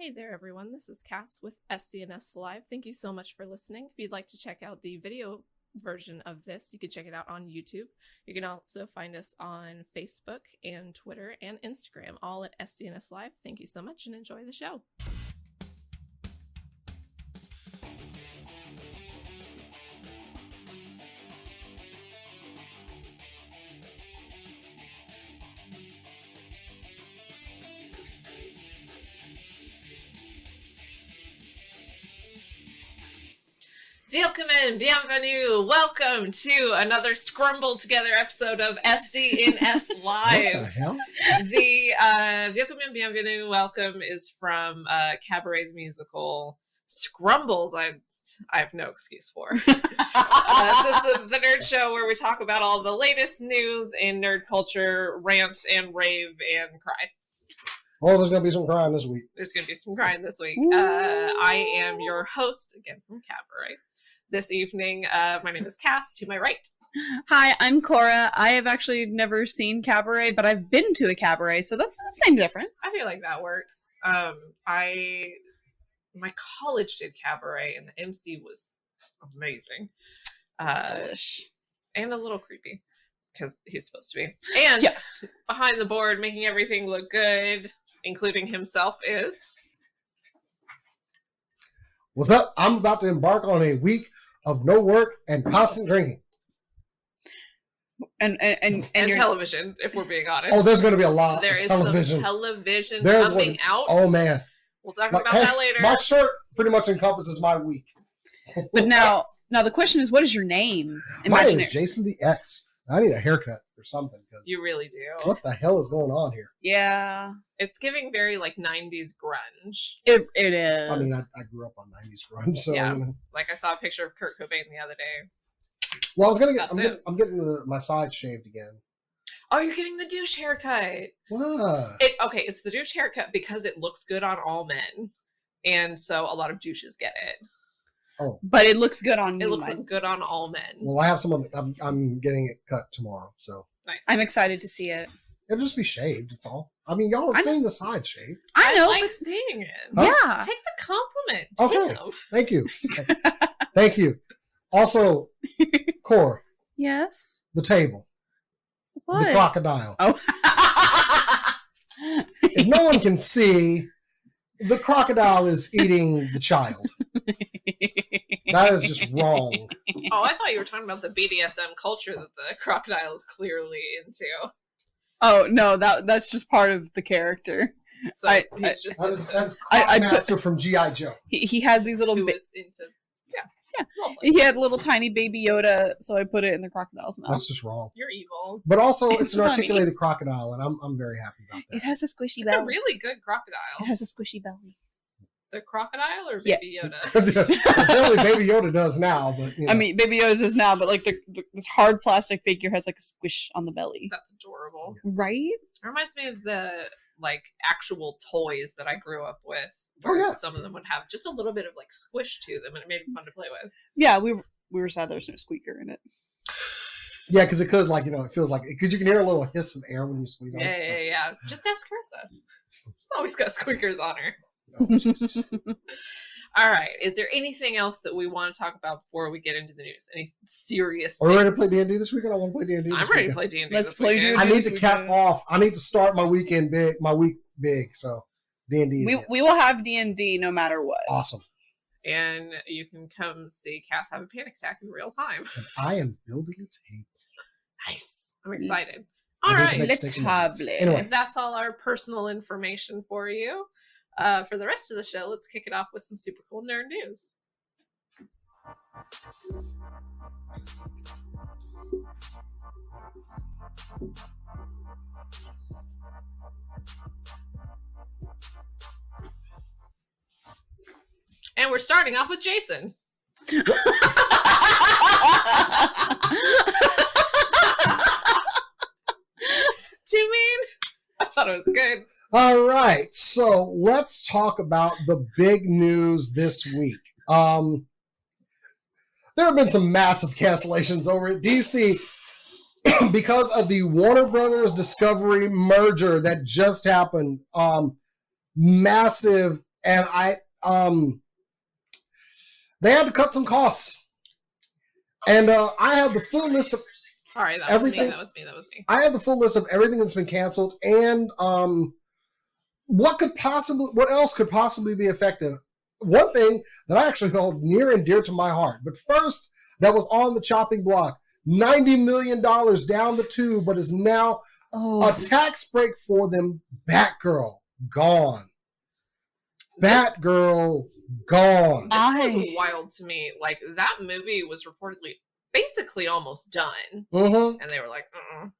Hey there, everyone. This is Cass with SCNS Live. Thank you so much for listening. If you'd like to check out the video version of this, you can check it out on YouTube. You can also find us on Facebook and Twitter and Instagram, all at SCNS Live. Thank you so much and enjoy the show. Bienvenue. Welcome to another scrumbled together episode of SCNS Live. What the hell? The Bienvenue welcome is from Cabaret the Musical. Scrumbled, I have no excuse for. This is the nerd show where we talk about all the latest news in nerd culture, rant and rave and cry. Oh, there's going to be some crying this week. There's going to be some crying this week. I am your host, again from Cabaret. This evening, my name is Cass, to my right. Hi, I'm Cora. I have actually never seen Cabaret, but I've been to a cabaret, so that's the same difference. I feel like that works. My college did Cabaret, and the MC was amazing. And a little creepy, because he's supposed to be. And behind the board, making everything look good, including himself, is... What's up? I'm about to embark on a week of no work and constant drinking. And television, if we're being honest. Oh, there's going to be a lot of television. Some television coming out. Oh, man. We'll talk about that later. My shirt pretty much encompasses my week. But now the question is, what is your name? My name is Jason the X. I need a haircut or something. You really do. What the hell is going on here? Yeah. It's giving very, 90s grunge. It is. I mean, I grew up on 90s grunge, so... Yeah. I saw a picture of Kurt Cobain the other day. Well, I'm getting my side shaved again. Oh, you're getting the douche haircut. What? It's the douche haircut because it looks good on all men. And so a lot of douches get it. Oh. But it looks good on It looks good on all men. Well, I have I'm getting it cut tomorrow, so... Nice. I'm excited to see it. It'll just be shaved, it's all. I mean, y'all have seen the side shave. I know. I like seeing it. Huh? Yeah. Take the compliment. Okay. Damn. Thank you. Thank you. Also, Cora. Yes? The table. What? The crocodile. Oh. If no one can see, the crocodile is eating the child. That is just wrong. Oh, I thought you were talking about the BDSM culture that the crocodile is clearly into. Oh, no, that's just part of the character. So he's just... That's Master from G.I. Joe. He has these little... Who is into... Yeah. He had little tiny baby Yoda, so I put it in the crocodile's mouth. That's just wrong. You're evil. But also, it's an funny. Articulated crocodile, and I'm very happy about that. It has a squishy It's belly. a really good crocodile. It has a squishy belly. The crocodile or Baby Yoda? Apparently Baby Yoda does now, but... You know. I mean, Baby Yoda's is now, but this hard plastic figure has a squish on the belly. That's adorable. Right? It reminds me of the, actual toys that I grew up with. Oh, yeah. Some of them would have just a little bit of, squish to them, and it made it fun to play with. Yeah, we were sad there's no squeaker in it. Yeah, because it could, it feels like... Because you can hear a little hiss of air when you squeeze on it. Yeah. Just ask Carissa. She's always got squeakers on her. Oh, Jesus. All right. Is there anything else that we want to talk about before we get into the news? Any serious Are we ready to play D&D this weekend? I want to play D&D I'm ready to play D&D Let's this play weekend. D&D. I need to cap off. I need to start my week big. So D&D is We will have D&D no matter what. awesome. And you can come see Cass have a panic attack in real time. And I am building a table. Nice. I'm excited. I All need to right. make Let's sticks and have nuggets. it. Anyway, That's all our personal information for you. For the rest of the show, let's kick it off with some super cool nerd news. And we're starting off with Jason. Too mean? I thought it was good. all right. So let's talk about the big news this week. There have been some massive cancellations over at DC because of the Warner Brothers Discovery merger that just happened. Massive and they had to cut some costs. And I have the full list of Sorry, everything. That was me. I have the full list of everything that's been canceled and what else could possibly be effective. One thing that I actually hold near and dear to my heart, but first that was on the chopping block, $90 million down the tube, but is now a tax break for them. Batgirl gone. Batgirl gone. This was wild to me. Like, that movie was reportedly basically almost done. Mm-hmm. And they were like,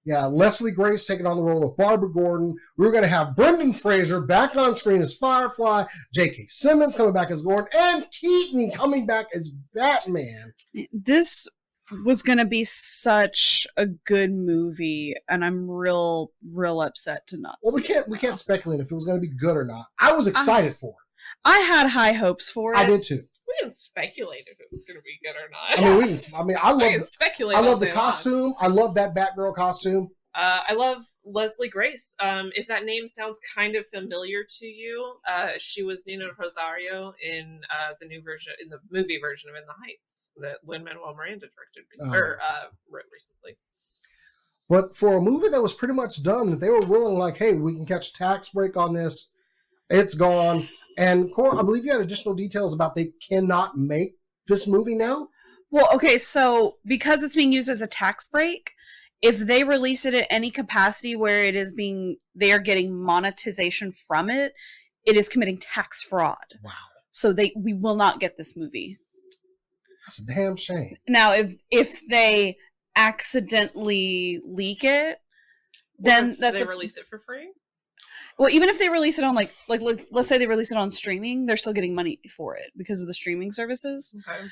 Yeah, Leslie Grace taking on the role of Barbara Gordon. We were going to have Brendan Fraser back on screen as Firefly, J.K. Simmons coming back as Gordon, and Keaton coming back as Batman. This was going to be such a good movie, and I'm real upset to not see it. We can't speculate if it was going to be good or not. I was excited for it. I had high hopes for it. I did too. we didn't speculate if it was going to be good or not. I love the costume. I love that Batgirl costume. I love Leslie Grace. If that name sounds kind of familiar to you, she was Nina Rosario in the new version, in the movie version of In the Heights that Lin-Manuel Miranda wrote recently. But for a movie that was pretty much done, they were willing, like, hey, we can catch a tax break on this. It's gone. And Cora, I believe you had additional details about they cannot make this movie now. Well, okay, so because it's being used as a tax break, if they release it at any capacity where it is they are getting monetization from it, it is committing tax fraud. Wow. So we will not get this movie. That's a damn shame. Now, if they accidentally leak it, then they release it for free. Well, even if they release it on like let's say they release it on streaming, they're still getting money for it because of the streaming services. Okay.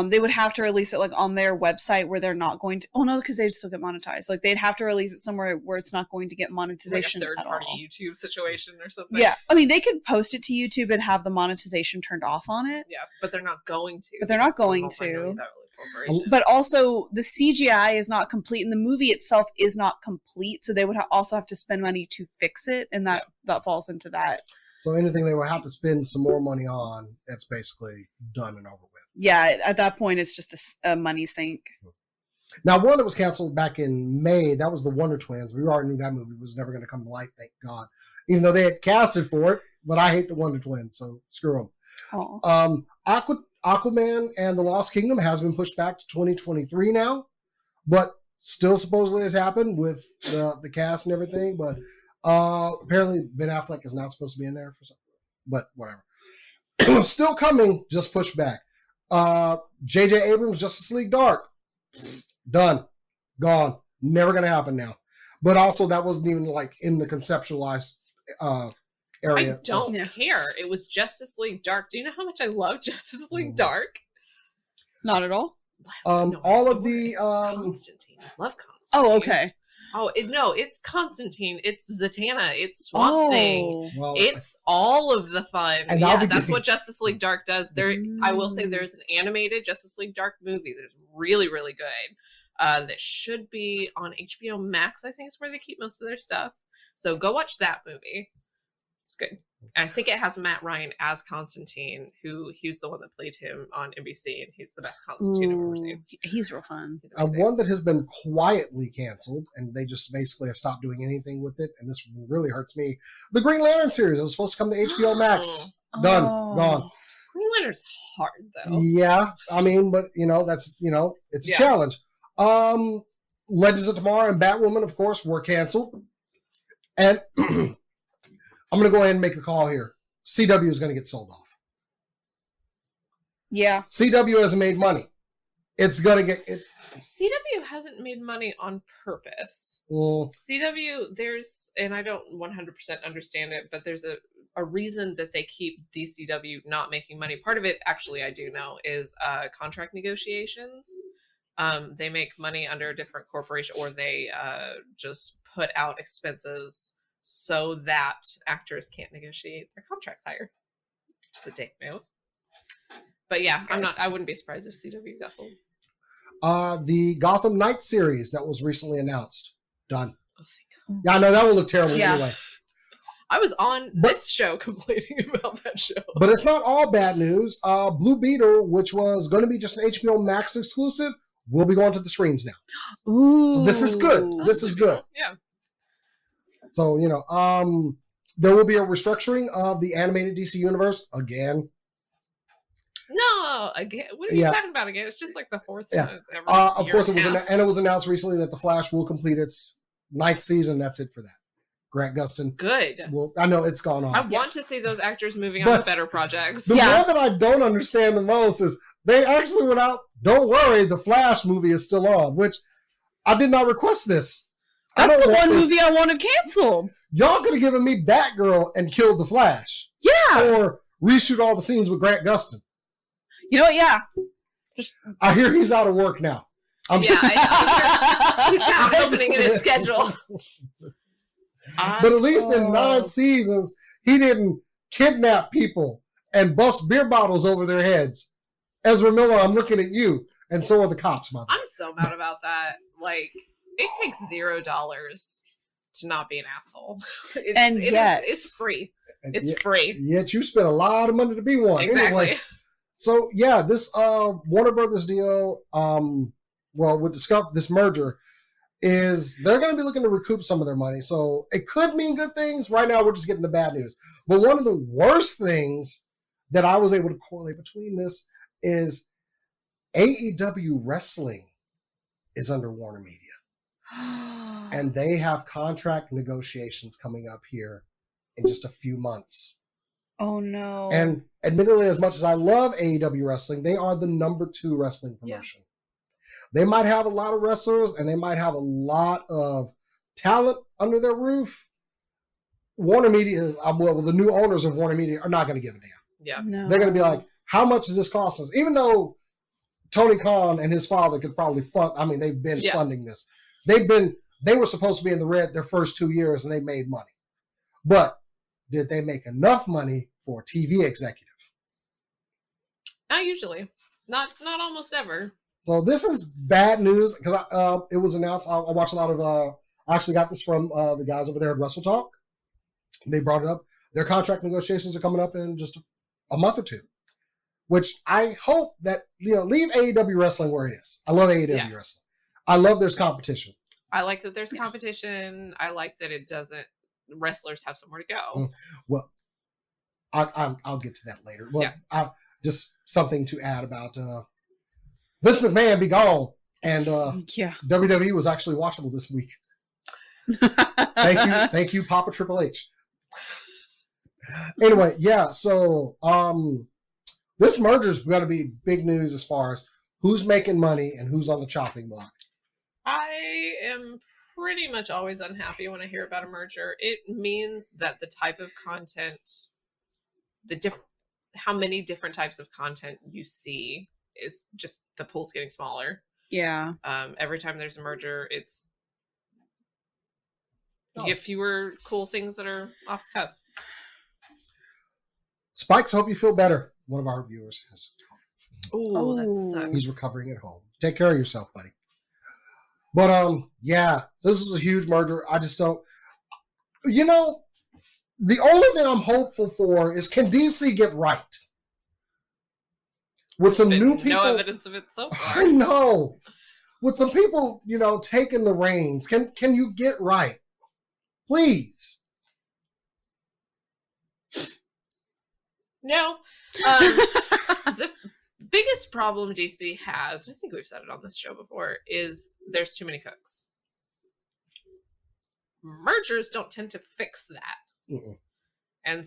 They would have to release it like on their website where they're not going to. Oh no, because they'd still get monetized. Like they'd have to release it somewhere where it's not going to get monetization. Like a third-party YouTube situation or something. Yeah, I mean they could post it to YouTube and have the monetization turned off on it. Yeah, but they're not going to. But also the CGI is not complete, and the movie itself is not complete. So they would also have to spend money to fix it, and that falls into that. So anything they would have to spend some more money on, that's basically done and over with. Yeah, at that point, it's just a money sink. Now, one that was canceled back in May, that was the Wonder Twins. We already knew that movie was never going to come to light, thank God. Even though they had casted for it, but I hate the Wonder Twins, so screw them. Aquaman and the Lost Kingdom has been pushed back to 2023 now, but still supposedly has happened with the cast and everything. But apparently Ben Affleck is not supposed to be in there for something, but whatever. Still coming, just pushed back. J.J. Abrams' Justice League Dark, done, gone, never gonna happen now. But also that wasn't even like in the conceptualized area. I don't care. It was Justice League Dark. Do you know how much I love Justice League Dark? Not at all. All of the Constantine. I love Constantine. Oh, okay. Oh, it's Constantine. It's Zatanna. It's Swamp Thing. Well, it's all of the fun. And that's what Justice League Dark does. I will say there's an animated Justice League Dark movie that's really, really good. That should be on HBO Max, I think is where they keep most of their stuff. So go watch that movie. It's good. And I think it has Matt Ryan as Constantine, he's the one that played him on NBC, and he's the best Constantine I've ever seen. He's real fun. One that has been quietly canceled, and they just basically have stopped doing anything with it, and this really hurts me. The Green Lantern series. It was supposed to come to HBO Max. Done. Gone. Green Lantern's hard, though. Yeah. I mean, but, that's, it's a challenge. Legends of Tomorrow and Batwoman, of course, were canceled. And I'm going to go ahead and make the call here. CW is going to get sold off. Yeah. CW hasn't made money. It's going to get... CW hasn't made money on purpose. CW, and I don't 100% understand it, but there's a reason that they keep DCW not making money. Part of it, actually, I do know, is contract negotiations. They make money under a different corporation, or they just put out expenses so that actors can't negotiate their contracts higher. Just a dick move. But yeah, I wouldn't be surprised if CW got sold. The Gotham Knights series that was recently announced. Done. Oh, thank God. Yeah, I know that will look terrible anyway. I was on this show complaining about that show. But it's not all bad news. Blue Beetle, which was going to be just an HBO Max exclusive, will be going to the screens now. Ooh. So this is good. This is good. Yeah. So, there will be a restructuring of the animated DC universe again. No, again. What are you talking about again? It's just like the fourth time. Of course, it was announced recently that The Flash will complete its 9th season. That's it for that. Grant Gustin. Good. Well, I know it's gone on. I want to see those actors moving on to better projects. The one that I don't understand the most is they actually went out, don't worry, the Flash movie is still on, which I did not request this. That's the one movie I wanted canceled. Y'all could have given me Batgirl and killed the Flash. Yeah. Or reshoot all the scenes with Grant Gustin. You know what? Yeah. I hear he's out of work now. I know. He's got an opening in his schedule. But at least in 9 seasons, he didn't kidnap people and bust beer bottles over their heads. Ezra Miller, I'm looking at you, and so are the cops, by the way. I'm so mad about that. Like, it takes $0 to not be an asshole. It's free. It's free. Yet you spent a lot of money to be one. Exactly. Anyway, so yeah, this Warner Brothers deal, with Discovery, this merger, is they're going to be looking to recoup some of their money. So it could mean good things. Right now, we're just getting the bad news. But one of the worst things that I was able to correlate between this is AEW Wrestling is under Warner Media. And they have contract negotiations coming up here in just a few months. Oh, no. And admittedly, as much as I love AEW Wrestling, they are the #2 wrestling promotion. They might have a lot of wrestlers and they might have a lot of talent under their roof. Warner Media is, the new owners of Warner Media are not going to give a damn. Yeah. No. They're going to be like, how much does this cost us? Even though Tony Khan and his father could probably fund, they've been funding this. They were supposed to be in the red their first 2 years and they made money. But did they make enough money for a TV executive? Not usually. Not almost ever. So this is bad news because it was announced. I watched a lot of. I actually got this from the guys over there at Wrestle Talk. They brought it up. Their contract negotiations are coming up in just a month or two, which I hope that leave AEW Wrestling where it is. I love AEW Wrestling. I love there's competition. I like that there's competition. I like that it doesn't. Wrestlers have somewhere to go. Well, I'll get to that later. Well, just something to add about. Vince McMahon be gone, and WWE was actually watchable this week. Thank you, Papa Triple H. Anyway, so this merger is going to be big news as far as who's making money and who's on the chopping block. I am pretty much always unhappy when I hear about a merger. It means that the type of content, how many different types of content you see is just the pool's getting smaller. Yeah. Every time there's a merger, you get fewer cool things that are off the cuff. Spikes, hope you feel better. One of our viewers has. Oh, that sucks. He's recovering at home. Take care of yourself, buddy. But so this was a huge merger. I just don't. The only thing I'm hopeful for is can DC get right? With some new people. No evidence of it so far. I know. With some people, taking the reins, can you get right? Please. No. The biggest problem DC has, and I think we've said it on this show before, is there's too many cooks. Mergers don't tend to fix that. Mm-mm. And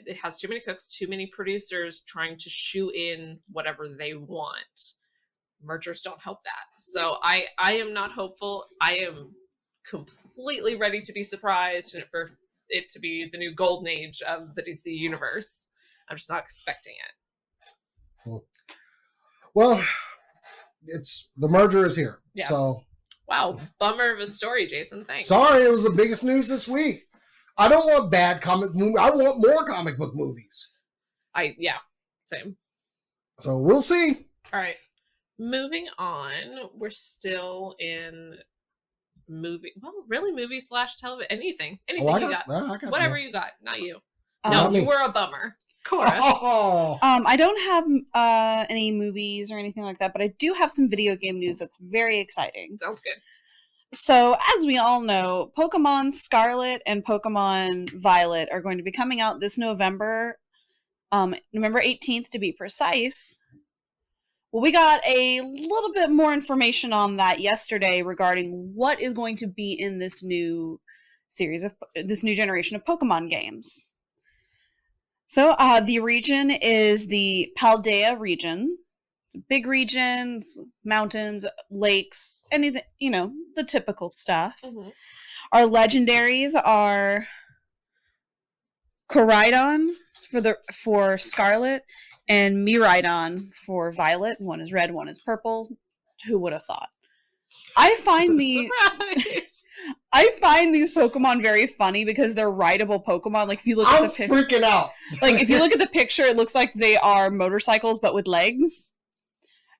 it has too many cooks, too many producers trying to shoe in whatever they want. Mergers don't help that. So I am not hopeful. I am completely ready to be surprised and for it to be the new golden age of the DC universe. I'm just not expecting it. Well, the merger is here. Yeah. So wow, bummer of a story, Jason. Thanks. Sorry, it was the biggest news this week. I don't want bad comic movie. I want more comic book movies. Same. So we'll see. All right. Moving on, we're still in movie. Well, really, movie / television, anything I you got, I got whatever you got. Not you. No, Not me. you were a bummer, Cora. Oh. I don't have any movies or anything like that, but I do have some video game news that's very exciting. Sounds good. So, as we all know, Pokemon Scarlet and Pokemon Violet are going to be coming out this November, November 18th to be precise. Well, we got a little bit more information on that yesterday regarding what is going to be in this new generation of Pokemon games. So, the region is the Paldea region. Big regions, mountains, lakes, anything, the typical stuff. Mm-hmm. Our legendaries are Koraidon for Scarlet and Miraidon for Violet. One is red, one is purple. Who would have thought? I find these Pokemon very funny because they're rideable Pokemon. Like if you look at the picture, freaking out. Like if you look at the picture, it looks like they are motorcycles but with legs.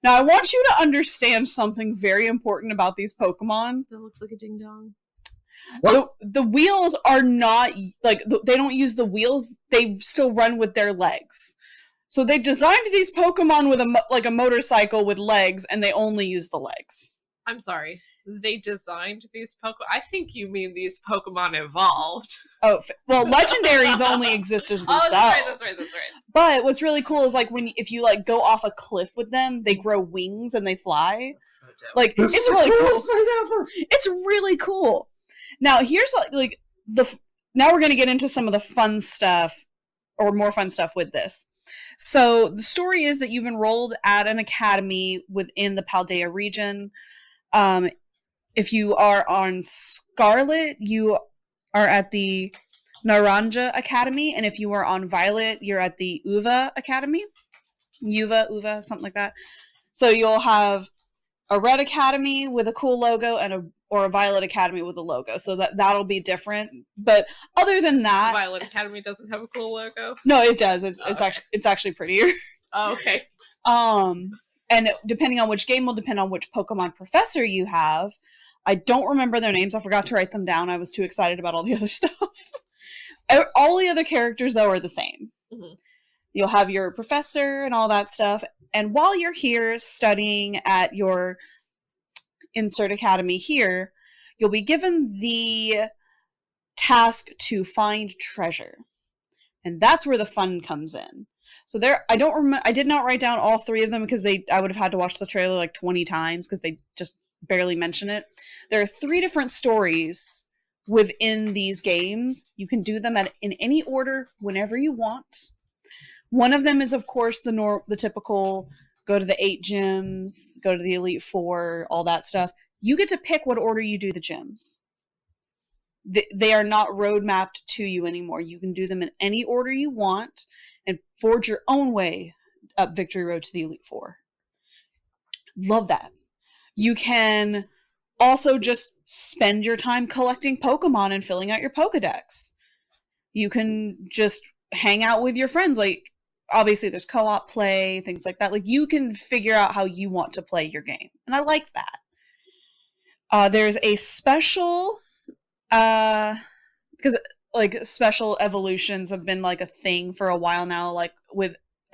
Now, I want you to understand something very important about these Pokemon. That looks like a ding dong. The wheels are not, they don't use the wheels. They still run with their legs. So they designed these Pokemon with a motorcycle with legs, and they only use the legs. I'm sorry. They designed these Pokemon. I think you mean these Pokemon evolved. Oh, well, legendaries only exist as themselves. Oh, that's right. But what's really cool is if you go off a cliff with them, they grow wings and they fly. That's so dope. It's really cool. Thing ever. It's really cool. Now here's now we're gonna get into some of the fun stuff, or more fun stuff with this. So the story is that you've enrolled at an academy within the Paldea region. If you are on Scarlet, you are at the Naranja Academy, and if you are on Violet, you're at the Uva Academy. Uva, something like that. So you'll have a Red Academy with a cool logo and a Violet Academy with a logo. So that'll be different. But other than that, Violet Academy doesn't have a cool logo. No, it does. It's okay. It's actually prettier. Oh, okay. And depending on which game will depend on which Pokemon professor you have. I don't remember their names. I forgot to write them down. I was too excited about all the other stuff. All the other characters, though, are the same. Mm-hmm. You'll have your professor and all that stuff. And while you're here studying at your insert academy here, you'll be given the task to find treasure. And that's where the fun comes in. So I did not write down all three of them because I would have had to watch the trailer 20 times because they just barely mention it. There are 3 different stories within these games. You can do them in any order whenever you want. One of them is, of course, the typical go to the 8 gyms, go to the Elite Four, all that stuff. You get to pick what order you do the gyms. They are not road mapped to you anymore. You can do them in any order you want and forge your own way up Victory Road to the Elite Four. Love that. You can also just spend your time collecting Pokemon and filling out your Pokedex. You can just hang out with your friends. Obviously there's co-op play, things like that. You can figure out how you want to play your game. And I like that. There's a special, because special evolutions have been a thing for a while now, I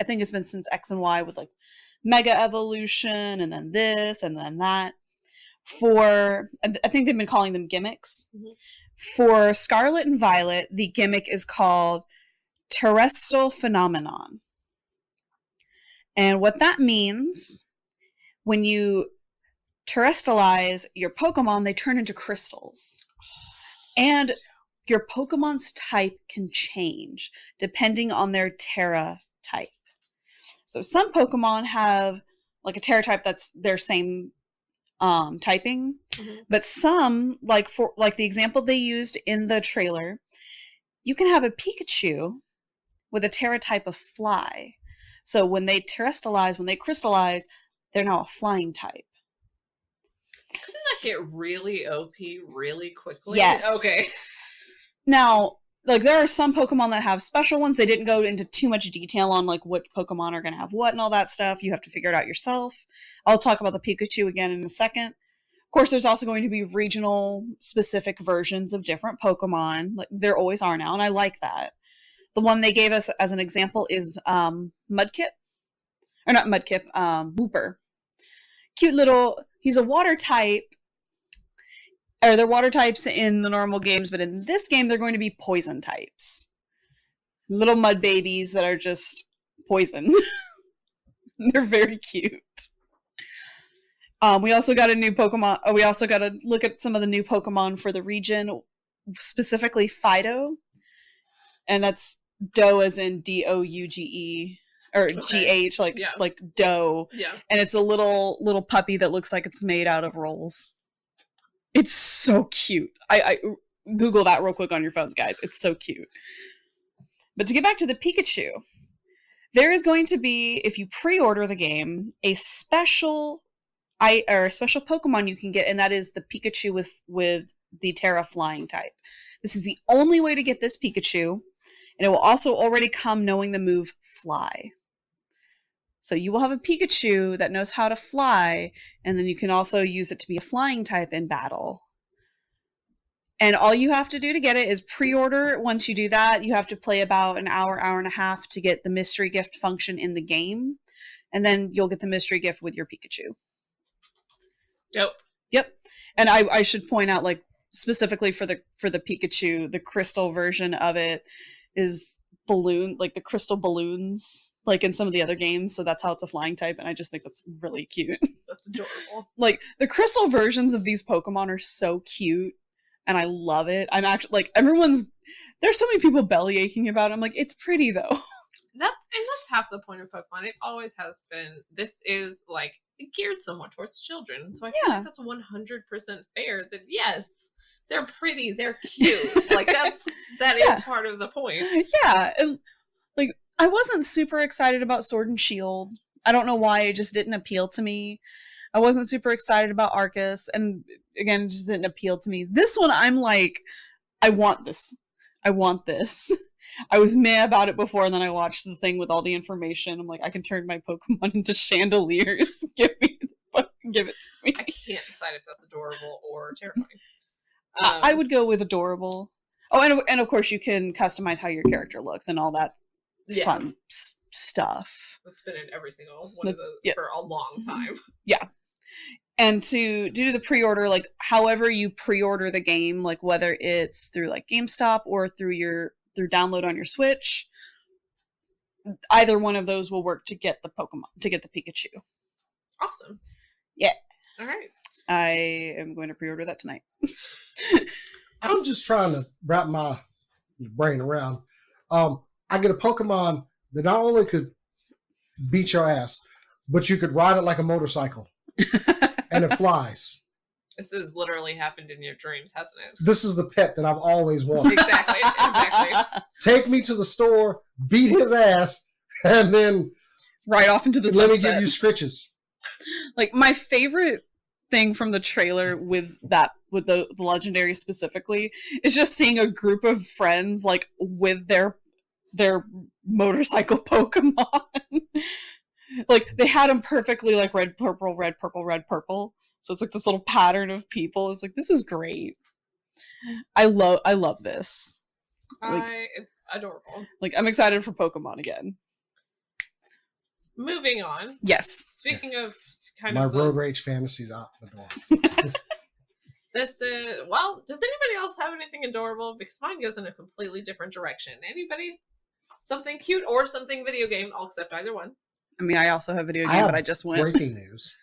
think it's been since X and Y with Mega Evolution, and then this, and then that. I think they've been calling them gimmicks. Mm-hmm. For Scarlet and Violet, the gimmick is called Terrestrial Phenomenon. And what that means, when you terrestrialize your Pokemon, they turn into crystals. And your Pokemon's type can change depending on their Terra type. So some Pokemon have a Terra type that's their same typing, mm-hmm. But some, the example they used in the trailer, you can have a Pikachu with a Terra type of fly. So when they crystallize, they're now a flying type. Doesn't that get really OP really quickly? Yes. Okay. Now, there are some Pokemon that have special ones. They didn't go into too much detail on what Pokemon are going to have what and all that stuff. You have to figure it out yourself. I'll talk about the Pikachu again in a second. course, there's also going to be regional specific versions of different Pokemon. Like there always are now, and I like that. The one they gave us as an example is Mudkip. Or not Mudkip, Wooper. Cute little, he's a water type. Or they're water types in the normal games, but in this game they're going to be poison types. Little mud babies that are just poison. They're very cute. We also got a new Pokemon. We also got to look at some of the new Pokemon for the region, specifically Fido. And that's Doe as in Douge, or GH, like doe. Yeah. And it's a little puppy that looks like it's made out of rolls. It's so cute. I Google that real quick on your phones, guys. It's so cute. But to get back to the Pikachu, there is going to be, if you pre-order the game, a special Pokemon you can get, and that is the Pikachu with the Terra Flying type. This is the only way to get this Pikachu, and it will also already come knowing the move Fly. So you will have a Pikachu that knows how to fly, and then you can also use it to be a flying type in battle. And all you have to do to get it is pre-order. Once you do that, you have to play about an hour and a half to get the mystery gift function in the game. And then you'll get the mystery gift with your Pikachu. Dope. Yep. And I should point out, like, specifically for the Pikachu, the crystal version of it is the crystal balloons, like in some of the other games. So that's how it's a flying type. And I just think that's really cute. That's adorable. Like, the crystal versions of these Pokemon are so cute. And I love it. I'm actually, like, there's so many people belly aching about it. I'm like, it's pretty though. That's half the point of Pokemon. It always has been. This is like geared somewhat towards children. So I feel like that's 100% fair that yes, they're pretty, they're cute. Like that is part of the point. Yeah. And like, I wasn't super excited about Sword and Shield. I don't know why, it just didn't appeal to me. I wasn't super excited about Arceus, and again, it just didn't appeal to me. This one, I'm like, I want this. I want this. I was mad about it before, and then I watched the thing with all the information. I'm like, I can turn my Pokemon into chandeliers. Give it to me. I can't decide if that's adorable or terrifying. I would go with adorable. Oh, and of course, you can customize how your character looks and all that fun stuff. That's been in every single one of those for a long time. Yeah. And to do the pre-order, like however you pre-order the game, like whether it's through like GameStop or through download on your Switch, either one of those will work to get the Pikachu. Awesome. Yeah. All right. I am going to pre-order that tonight. I'm just trying to wrap my brain around. I get a Pokemon that not only could beat your ass, but you could ride it like a motorcycle. And it flies. This has literally happened in your dreams, hasn't it? This is the pet that I've always wanted. Exactly. Take me to the store, beat his ass, and then right off into the sunset. Let me give you scritches. Like, my favorite thing from the trailer with the legendary specifically is just seeing a group of friends like with their motorcycle Pokemon. Like, they had them perfectly like red, purple, red, purple, red, purple. So it's like this little pattern of people. It's like, this is great. I love this. It's adorable. Like, I'm excited for Pokemon again. Moving on. Yes. Speaking of my road rage fantasies out the door. This is, well, does anybody else have anything adorable? Because mine goes in a completely different direction. Anybody? Something cute or something video game? I'll accept either one. I mean, I also have video game, but I just went. Breaking news.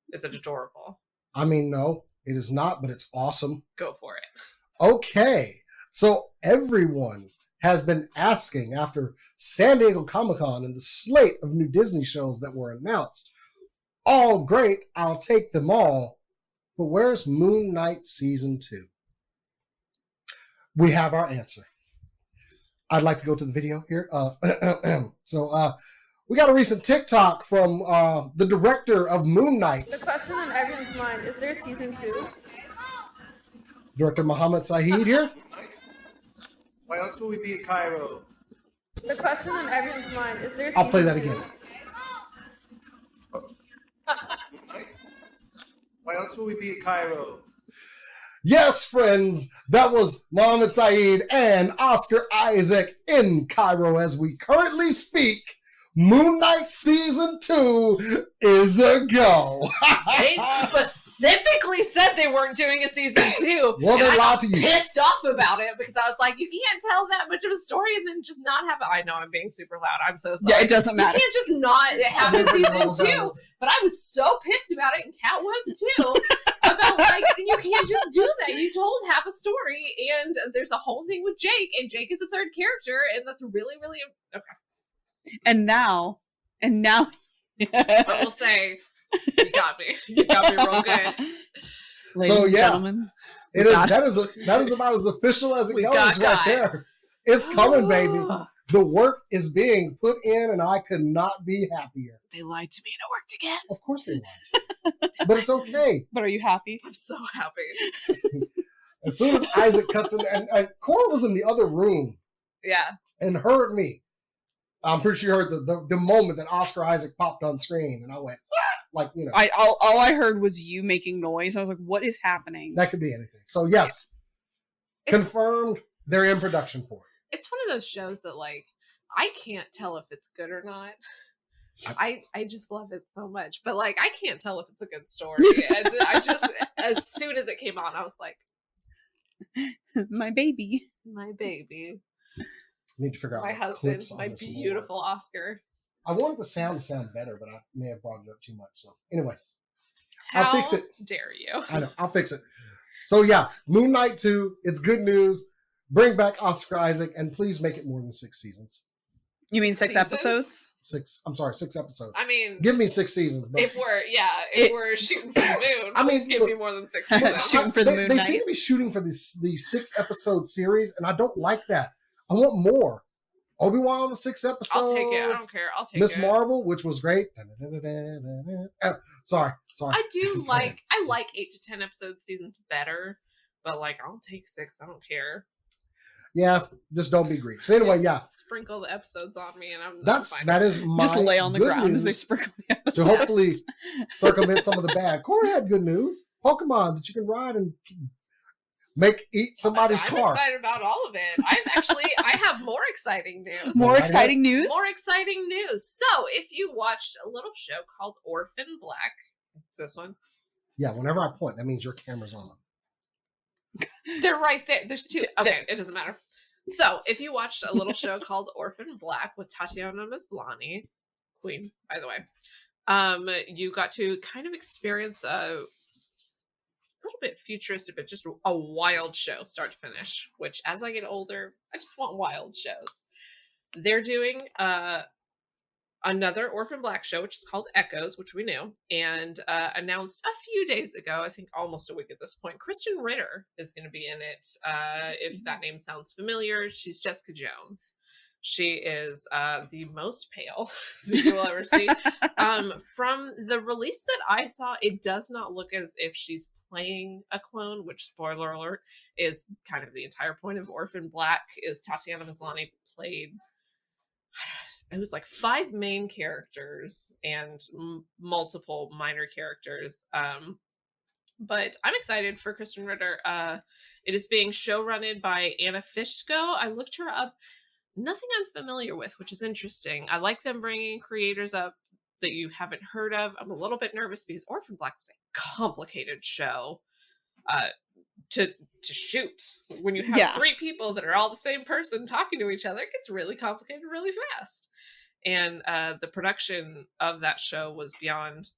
Is it adorable? I mean, no, it is not, but it's awesome. Go for it. Okay. So everyone has been asking after San Diego Comic-Con and the slate of new Disney shows that were announced. All great. I'll take them all. But where's Moon Knight Season 2? We have our answer. I'd like to go to the video here. We got a recent TikTok from the director of Moon Knight. The question on everyone's mind, is there Season 2? Director Mohammed Saeed here. Why else will we be in Cairo? The question on everyone's mind, is there Season 2? I'll play that again. Why else would we be in Cairo? Yes, friends, that was Mohammed Saeed and Oscar Isaac in Cairo as we currently speak. Moon Knight Season 2 is a go. They specifically said they weren't doing a season 2. Well, and they I lied got to you. pissed off about it because I was like, you can't tell that much of a story and then just not have it. I know I'm being super loud. I'm so sorry. Yeah, it doesn't matter. You can't just not have a season 2. But I was so pissed about it, and Kat was too. About like, you can't just do that. You told half a story, and there's a whole thing with Jake, and Jake is the third character, and that's really, really okay. And now, I will say, you got me. You got me real good. Ladies So, and yeah. gentlemen, That is about as official as it We goes got right Guy. there. It's coming, baby. The work is being put in, and I could not be happier. They lied to me and it worked again. Of course they lied. But it's okay. but are you happy? I'm so happy. As soon as Isaac cuts in, and Cora was in the other room Yeah. and heard me. I'm pretty sure you heard the moment that Oscar Isaac popped on screen, and I went, ah! Like, you know. All I heard was you making noise. I was like, what is happening? That could be anything. So, yes, confirmed they're in production for it. It's one of those shows that, like, I can't tell if it's good or not. I just love it so much. But, like, I can't tell if it's a good story. And I just, as soon as it came on, I was like, My baby. my baby. I need to figure out My what husband, clips on my this beautiful Oscar. I wanted the sound to sound better, but I may have brought it up too much. So, anyway, How I'll fix it. dare you? I know. I'll fix it. So, yeah, Moon Knight 2, it's good news. Bring back Oscar Isaac, and please make it more than 6 seasons. You mean 6 Seasons? episodes? 6 episodes. I mean, Give me 6 seasons. But if we're shooting for the moon, I mean, please give look- me more than 6 Look, seasons. Shooting for the Moon they Knight. seem to be shooting for the 6-episode series, and I don't like that. I want more. Obi-Wan, 6 episodes. I'll take it. I don't care. I'll take Miss it. Marvel, which was great. Sorry. I do like 8 to 10 episode seasons better, but like I'll take 6. I don't care. Yeah, just don't be greedy. So anyway, Just yeah, sprinkle the episodes on me, and I'm fine. that is my Just lay on the good ground as they news sprinkle the to episodes. hopefully circumvent some of the bad. Corey had good news. Pokemon that you can ride and eat somebody's I'm car. excited about all of it. I have more exciting news. More Right. exciting news? More exciting news. So, if you watched a little show called Orphan Black, this one, Yeah, whenever I point, that means your camera's on. they're right there. There's 2. Okay, it doesn't matter. So, if you watched a little show called Orphan Black with Tatiana Maslany, Queen, by the way, you got to kind of experience a little bit futuristic, but just a wild show, start to finish. Which, as I get older, I just want wild shows. They're doing another Orphan Black show, which is called Echoes, which we knew, and announced a few days ago, I think almost a week at this point, Kristen Ritter is going to be in it. If that name sounds familiar, she's Jessica Jones. She is the most pale that you'll ever see. From the release that I saw, it does not look as if she's playing a clone, which, spoiler alert, is kind of the entire point of Orphan Black, is Tatiana Maslany played... It was like 5 main characters and multiple minor characters. But I'm excited for Kristen Ritter. It is being showrunned by Anna Fishko. I looked her up. Nothing I'm familiar with, which is interesting. I like them bringing creators up that you haven't heard of. I'm a little bit nervous because Orphan Black was a complicated show to shoot. When you have 3 people that are all the same person talking to each other, it gets really complicated really fast. And the production of that show was beyond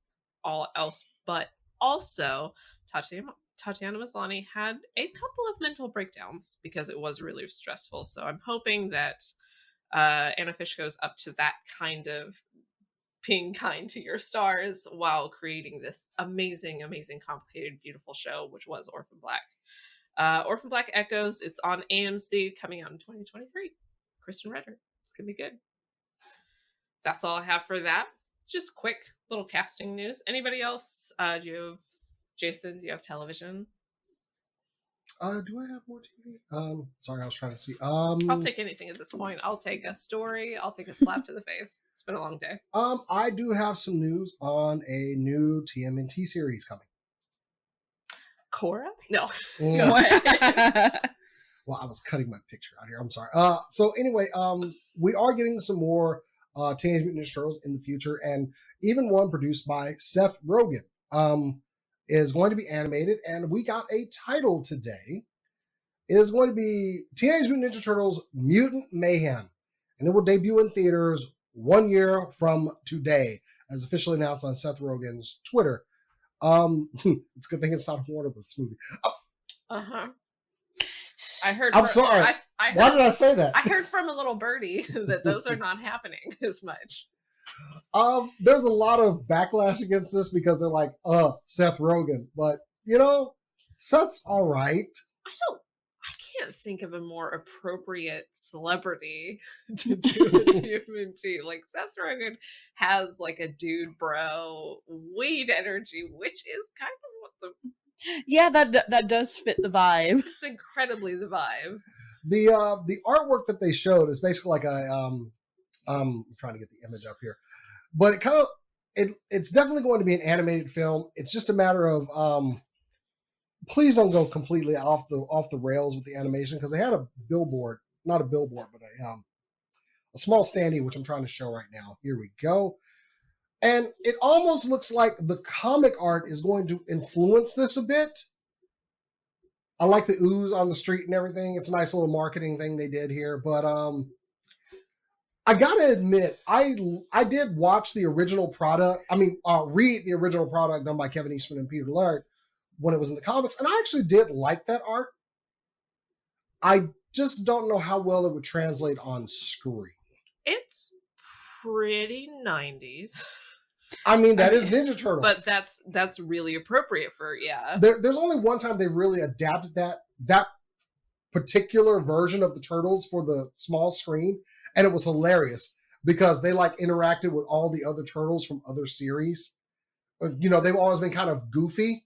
all else, but also Tatiana Maslany had a couple of mental breakdowns because it was really stressful. So I'm hoping that Anna Fishko's up to that kind of being kind to your stars while creating this amazing, amazing, complicated, beautiful show, which was Orphan Black. Orphan Black Echoes, it's on AMC, coming out in 2023. Kristen Ritter. It's going to be good. That's all I have for that. Just quick little casting news. Anybody else? Jason, do you have television? Do I have more TV? Sorry, I was trying to see. I'll take anything at this point. I'll take a story. I'll take a slap to the face. It's been a long day. I do have some news on a new TMNT series coming. Cora? No. Mm. Well, I was cutting my picture out here. I'm sorry. So anyway, we are getting some more Teenage Mutant Ninja Turtles in the future, and even one produced by Seth Rogen is going to be animated, and we got a title today. It is going to be Teenage Mutant Ninja Turtles Mutant Mayhem, and it will debut in theaters 1 year from today, as officially announced on Seth Rogen's Twitter. It's a good thing it's not a Warner Bros. Movie. Uh-huh. I heard. I'm sorry. I heard, Why did I say that? I heard from a little birdie that those are not happening as much. There's a lot of backlash against this because they're like, Seth Rogen. But, Seth's all right. I can't think of a more appropriate celebrity to do a TMNT. Like, Seth Rogen has like a dude bro weed energy, which is kind of what the... Yeah, that does fit the vibe. It's incredibly the vibe. The artwork that they showed is basically like I'm trying to get the image up here, but it's definitely going to be an animated film. It's just a matter of please don't go completely off the rails with the animation, because they had a billboard, not a billboard, but a small standee, which I'm trying to show right now. Here we go. And it almost looks like the comic art is going to influence this a bit. I like the ooze on the street and everything. It's a nice little marketing thing they did here. But I gotta admit, I did watch the original product. Read the original product done by Kevin Eastman and Peter Laird when it was in the comics, and I actually did like that art. I just don't know how well it would translate on screen. It's pretty 90s. That is Ninja Turtles. But that's really appropriate for, yeah. There's only one time they really adapted that particular version of the Turtles for the small screen, and it was hilarious because they like interacted with all the other Turtles from other series. They've always been kind of goofy,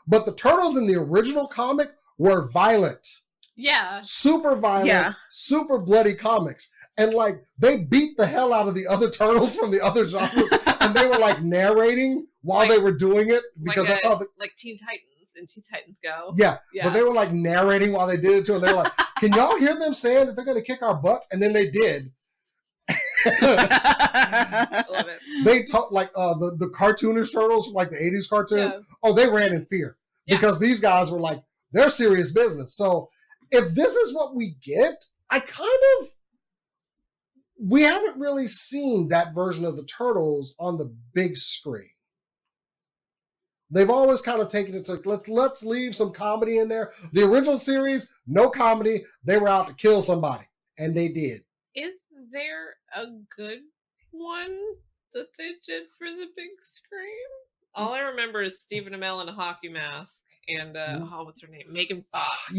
but the Turtles in the original comic were violent. Yeah. Super violent, super bloody comics. And like they beat the hell out of the other Turtles from the other genres, and they were like narrating while they were doing it because like Teen Titans and Teen Titans Go. Yeah, but they were like narrating while they did it too, and they were like, "Can y'all hear them saying that they're going to kick our butts?" And then they did. I love it. They talk like the cartoonish Turtles from like the 80s cartoon. Yeah. Oh, they ran in fear because these guys were like, they're serious business. So if this is what we get, we haven't really seen that version of the Turtles on the big screen. They've always kind of taken it to, let's leave some comedy in there. The original series, no comedy. They were out to kill somebody, and they did. Is there a good one that they did for the big screen? All I remember is Stephen Amell in a hockey mask and, what's her name? Megan Fox.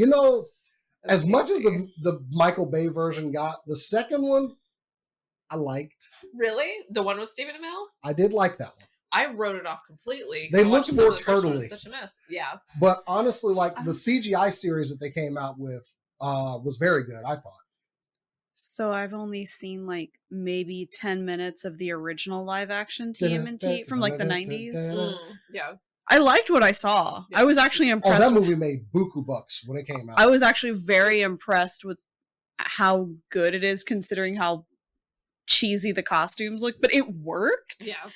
As much as the Michael Bay version got, the second one, I liked. Really? The one with Stephen Amell? I did like that one. I wrote it off completely. They looked more turtly. Such a mess. Yeah. But honestly, like the CGI series that they came out with was very good, I thought. So I've only seen like maybe 10 minutes of the original live action TMNT from like the 90s. Yeah. I liked what I saw. Yeah. I was actually impressed. Oh, that movie made buku bucks when it came out. I was actually very impressed with how good it is considering how cheesy the costumes look, but it worked. Yeah.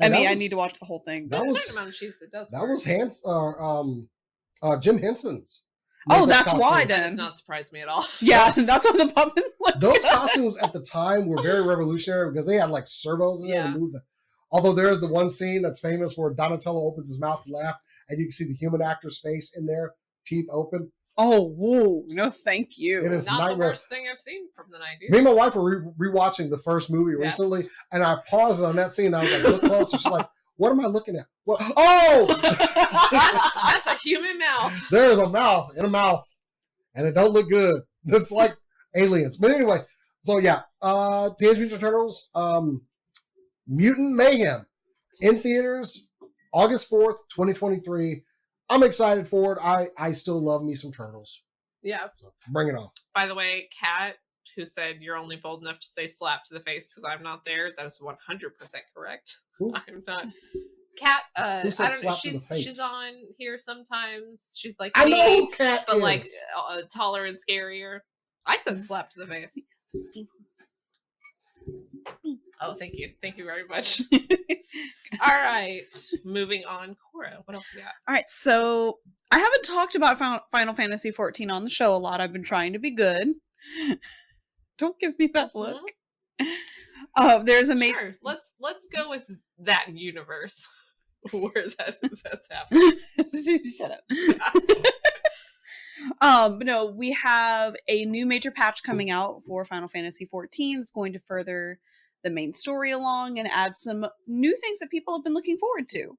I need to watch the whole thing. There's a certain amount of cheese that does that work. Was Jim Henson's. That's why then. That does not surprise me at all. Yeah, that's what the puppets look. Those costumes at the time were very revolutionary because they had like servos in there to move them. Although there is the one scene that's famous where Donatello opens his mouth to laugh, and you can see the human actor's face in there, teeth open. Oh, whoa. No, thank you. It is not nightmare. The worst thing I've seen from the 90s. Me and my wife were rewatching the first movie recently, and I paused on that scene. I was like, look closer. She's like, what am I looking at? What? Oh! That's a human mouth. There is a mouth in a mouth, and it don't look good. It's like aliens. But anyway, so yeah, Teenage Mutant Turtles, Mutant Mayhem in theaters August 4th, 2023. I'm excited for it. I still love me some Turtles. Yeah. So bring it on. By the way, Kat, who said you're only bold enough to say slap to the face because I'm not there, that is 100% correct. Ooh. I'm not. Kat, Who I said don't know. slap to the face? She's on here sometimes. She's like I me, know who Cat but is. like taller and scarier. I said slap to the face. Oh, thank you very much. All right, moving on. Cora, what else we got? All right, so I haven't talked about Final Fantasy 14 on the show a lot. I've been trying to be good. Don't give me that look. There's a Sure. Let's go with that universe where that's happened. Shut up. But no, we have a new major patch coming out for Final Fantasy 14. It's going to further the main story along and add some new things that people have been looking forward to.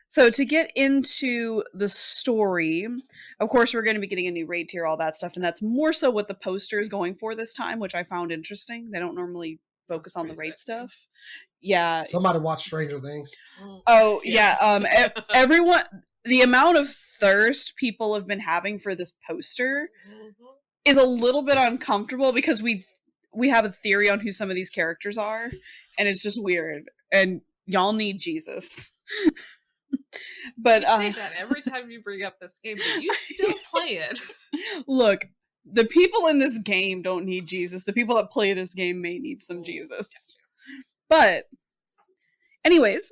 So to get into the story, of course, we're going to be getting a new raid tier, all that stuff, and that's more so what the poster is going for this time, which I found interesting. They don't normally focus on the raid stuff. Yeah. Somebody watch Stranger Things. Oh, yeah. Everyone, the amount of thirst people have been having for this poster is a little bit uncomfortable because we have a theory on who some of these characters are, and it's just weird. And y'all need Jesus. But you say that every time you bring up this game, but you still play it. Look, the people in this game don't need Jesus. The people that play this game may need some Jesus. But anyways,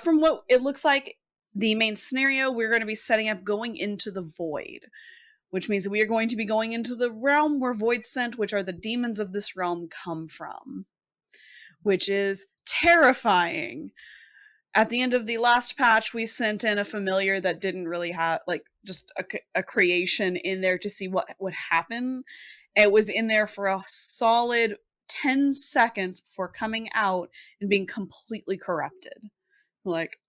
from what it looks like, the main scenario, we're going to be setting up going into the void, which means that we are going to be going into the realm where void sent, which are the demons of this realm, come from, which is terrifying. At the end of the last patch, we sent in a familiar that didn't really have, like, just a creation in there to see what would happen. It was in there for a solid 10 seconds before coming out and being completely corrupted. Like,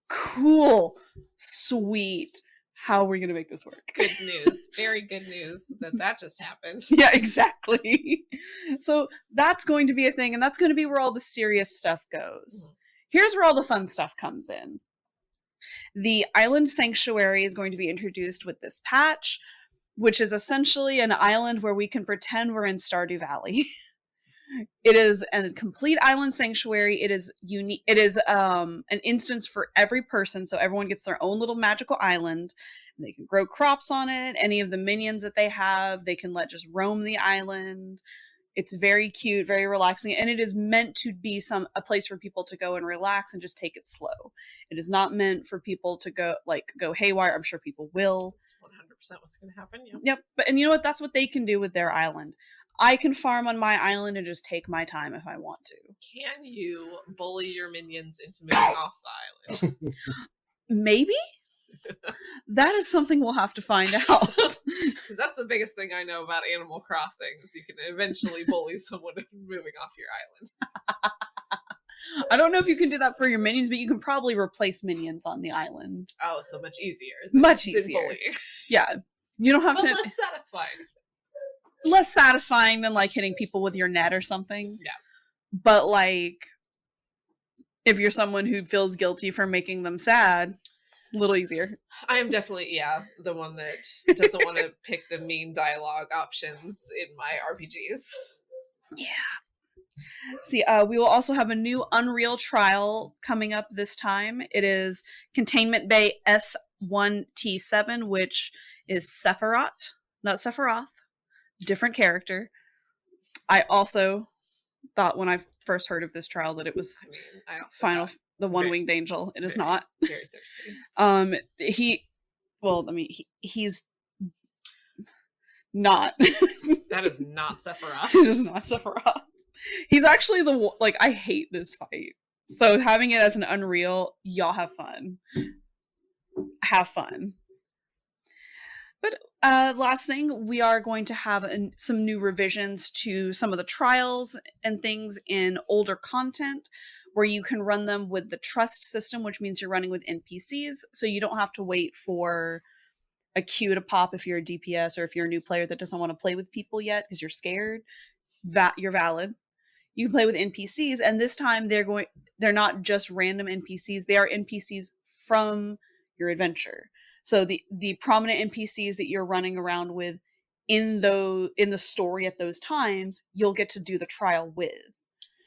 cool, sweet. How are we going to make this work? Good news. Very good news that just happened. Yeah, exactly. So that's going to be a thing, and that's going to be where all the serious stuff goes. Here's where all the fun stuff comes in. The Island Sanctuary is going to be introduced with this patch, which is essentially an island where we can pretend we're in Stardew Valley. It is a complete island sanctuary. It is unique. It is an instance for every person, so everyone gets their own little magical island. They can grow crops on it. Any of the minions that they have, they can let just roam the island. It's very cute, very relaxing, and it is meant to be a place for people to go and relax and just take it slow. It is not meant for people to go haywire. I'm sure people will. That's 100% what's going to happen. Yep. And you know what? That's what they can do with their island. I can farm on my island and just take my time if I want to. Can you bully your minions into moving off the island? Maybe? That is something we'll have to find out. Because that's the biggest thing I know about Animal Crossing, is you can eventually bully someone into moving off your island. I don't know if you can do that for your minions, but you can probably replace minions on the island. Oh, so much easier. Much easier. Bullying. Yeah. You don't have but to... less satisfying. Less satisfying than, like, hitting people with your net or something. Yeah. But, like, if you're someone who feels guilty for making them sad... A little easier. I am definitely, the one that doesn't want to pick the mean dialogue options in my RPGs. Yeah. See, we will also have a new Unreal trial coming up this time. It is Containment Bay S1T7, which is Sephiroth, not Sephiroth. Different character. I also thought when I first heard of this trial that it was the one-winged angel. It is not. Very thirsty. He's not. That is not Sephiroth. It is not Sephiroth. He's actually I hate this fight. So having it as an Unreal, y'all have fun. Have fun. But last thing, we are going to have some new revisions to some of the trials and things in older content, where you can run them with the trust system, which means you're running with NPCs, so you don't have to wait for a queue to pop if you're a DPS or if you're a new player that doesn't want to play with people yet because you're scared. You're valid. You can play with NPCs, and this time they're not just random NPCs, they are NPCs from your adventure. So the prominent NPCs that you're running around with in the story at those times, you'll get to do the trial with.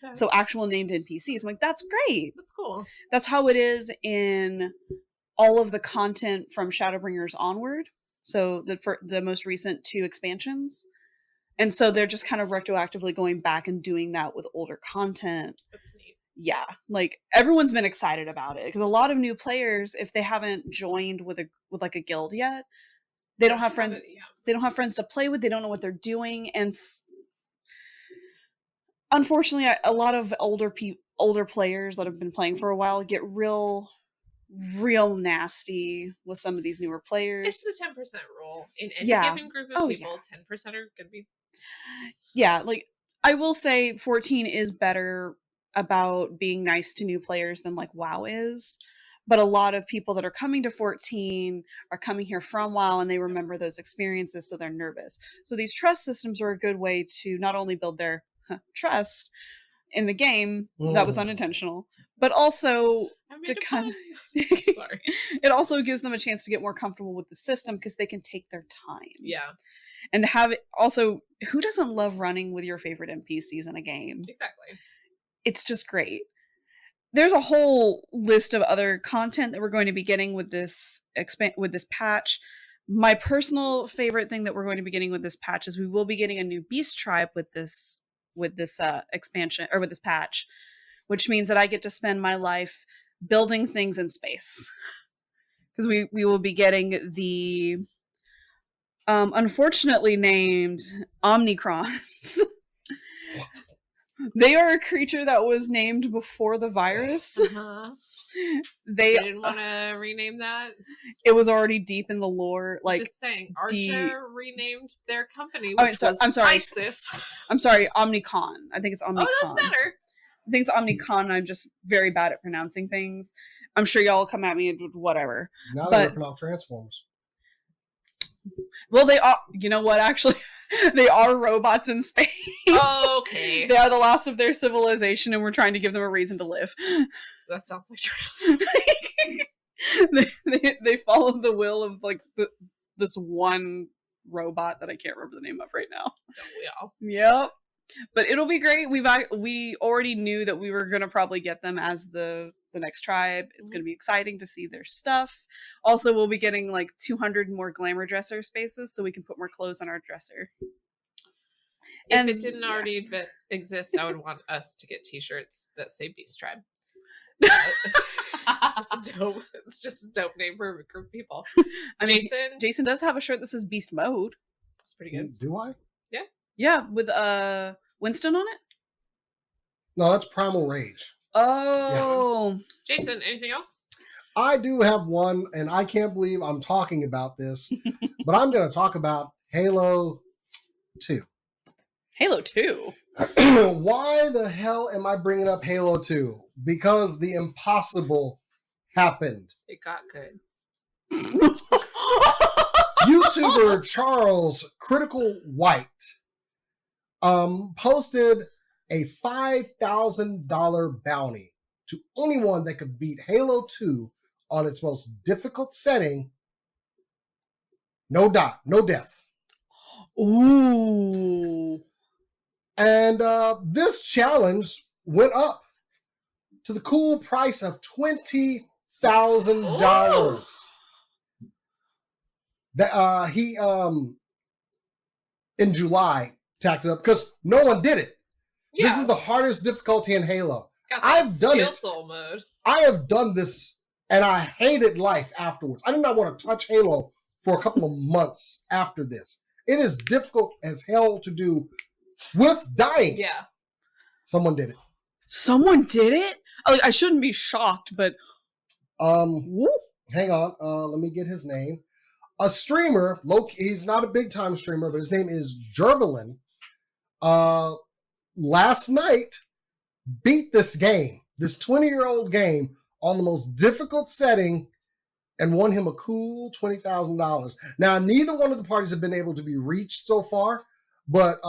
Okay. So actual named NPCs. I'm like, that's great. That's cool. That's how it is in all of the content from Shadowbringers onward. So for the most recent 2 expansions. And so they're just kind of retroactively going back and doing that with older content. That's neat. Yeah, like everyone's been excited about it because a lot of new players, if they haven't joined with like a guild yet, they don't have friends. Yeah. They don't have friends to play with. They don't know what they're doing, and unfortunately, a lot of older players that have been playing for a while get real nasty with some of these newer players. It's the 10% rule in any Yeah. given group of people. 10% are gonna be. Yeah, like I will say 14 is better about being nice to new players than like WoW is. But a lot of people that are coming to 14 are coming here from WoW and they remember those experiences, so they're nervous. So these trust systems are a good way to not only build their trust in the game, that was unintentional, but also to kind of Sorry. it also gives them a chance to get more comfortable with the system because they can take their time. Yeah. And have it also, who doesn't love running with your favorite NPCs in a game? Exactly. It's just great. There's a whole list of other content that we're going to be getting with this patch. My personal favorite thing that we're going to be getting with this patch is we will be getting a new beast tribe with this expansion, or with this patch, which means that I get to spend my life building things in space. Because we will be getting the unfortunately named Omnicrons. What? They are a creature that was named before the virus. Uh-huh. They didn't want to rename that. It was already deep in the lore. Like, just saying, Archer renamed their company. Oh, Which so, was I'm sorry. ISIS. I'm sorry, Omnicon. I think it's Omnicon. Oh, that's better. I think it's Omnicon. I'm just very bad at pronouncing things. I'm sure y'all will come at me with whatever. Now they're ripping off Transformers. Well, they are. You know what? Actually, they are robots in space. Okay. They are the last of their civilization, and we're trying to give them a reason to live. That sounds like true. they follow the will of like this one robot that I can't remember the name of right now. Don't we all? Yep. But it'll be great. We already knew that we were gonna probably get them as the next tribe. It's gonna be exciting to see their stuff. Also, we'll be getting like 200 more glamour dresser spaces, so we can put more clothes on our dresser. If it didn't already exist, I would want us to get T-shirts that say Beast Tribe. It's just a dope name for a group of people. I mean, Jason does have a shirt that says Beast Mode. That's pretty good. Do I? Yeah. Yeah, with Winston on it. No, that's Primal Rage. Oh. Yeah. Jason, anything else? I do have one, and I can't believe I'm talking about this, but I'm going to talk about Halo 2. Halo 2? Why the hell am I bringing up Halo 2? Because the impossible happened. It got good. YouTuber Charles Critical White posted a $5,000 bounty to anyone that could beat Halo 2 on its most difficult setting. No death. Ooh. And this challenge went up to the cool price of $20,000. That he in July tacked it up because no one did it. Yeah. This is the hardest difficulty in Halo. Got that I've done it. Soul mode. I have done this, and I hated life afterwards. I did not want to touch Halo for a couple of months after this. It is difficult as hell to do with dying. Yeah. Someone did it. Someone did it? Like, I shouldn't be shocked, but hang on. Let me get his name. A streamer, he's not a big time streamer, but his name is Jervelin. Last night beat this game, this 20-year-old game, on the most difficult setting and won him a cool $20,000. Now, neither one of the parties have been able to be reached so far, but